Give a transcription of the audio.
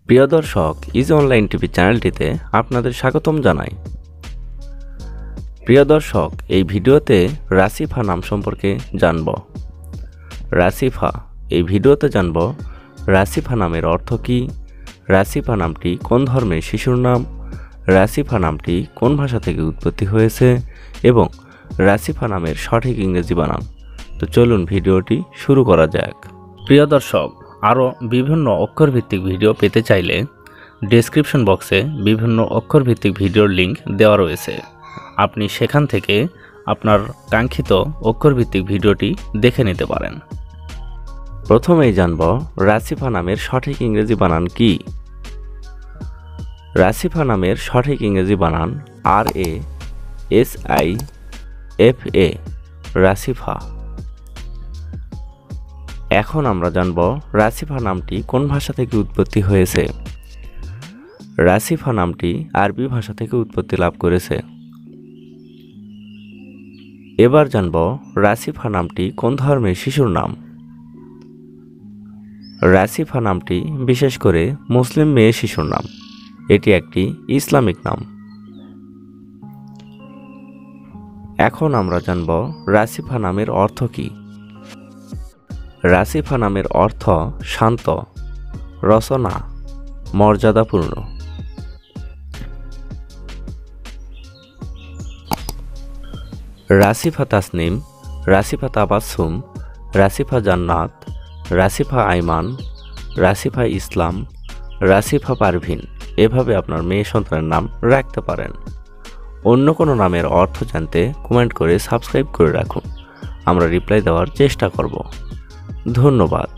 প্রিয় দর্শক, easy online TV চ্যানেলটিতে আপনাদের স্বাগতম জানাই। প্রিয় দর্শক, এই ভিডিওতে রাসিফা নাম সম্পর্কে জানব। রাসিফা এই ভিডিওতে জানব রাসিফা নামের অর্থ কী, রাসিফা নামটি কোন ধর্মের শিশুর নাম, রাসিফা নামটি কোন ভাষা থেকে উৎপত্তি হয়েছে এবং রাসিফা নামের সঠিক ইংরেজি বানান। তো চলুন ভিডিওটি শুরু করা যাক। প্রিয় দর্শক, আরও বিভিন্ন অক্ষরভিত্তিক ভিডিও পেতে চাইলে ডেসক্রিপশন বক্সে বিভিন্ন অক্ষরভিত্তিক ভিডিওর লিঙ্ক দেওয়া রয়েছে। আপনি সেখান থেকে আপনার কাঙ্ক্ষিত অক্ষরভিত্তিক ভিডিওটি দেখে নিতে পারেন। প্রথমেই জানব রাসিফা নামের সঠিক ইংরেজি বানান কি। রাসিফা নামের সঠিক ইংরেজি বানান RASIFA, রাসিফা। এখন আমরা জানব রাসিফা নামটি কোন ভাষা থেকে উৎপত্তি হয়েছে। রাসিফা নামটি আরবি ভাষা থেকে উৎপত্তি লাভ করেছে। এবার জানব রাসিফা নামটি কোন ধর্মের শিশুর নাম। রাসিফা নামটি বিশেষ করে মুসলিম মেয়ে শিশুর নাম। এটি একটি ইসলামিক নাম। এখন আমরা জানব রাসিফা নামের অর্থ কী। রাসিফা নামের অর্থ শান্ত, রচনা, মর্যাদাপূর্ণ। রাসিফা তাসনিম, রাসিফা তাবাসসুম, রাসিফা জান্নাত, রাসিফা আইমান, রাসিফা ইসলাম, রাসিফা পারভিন, এভাবে আপনার মেয়ে সন্তানের নাম রাখতে পারেন। অন্য কোনো নামের অর্থ জানতে কমেন্ট করে সাবস্ক্রাইব করে রাখুন। আমরা রিপ্লাই দেওয়ার চেষ্টা করব। ধন্যবাদ।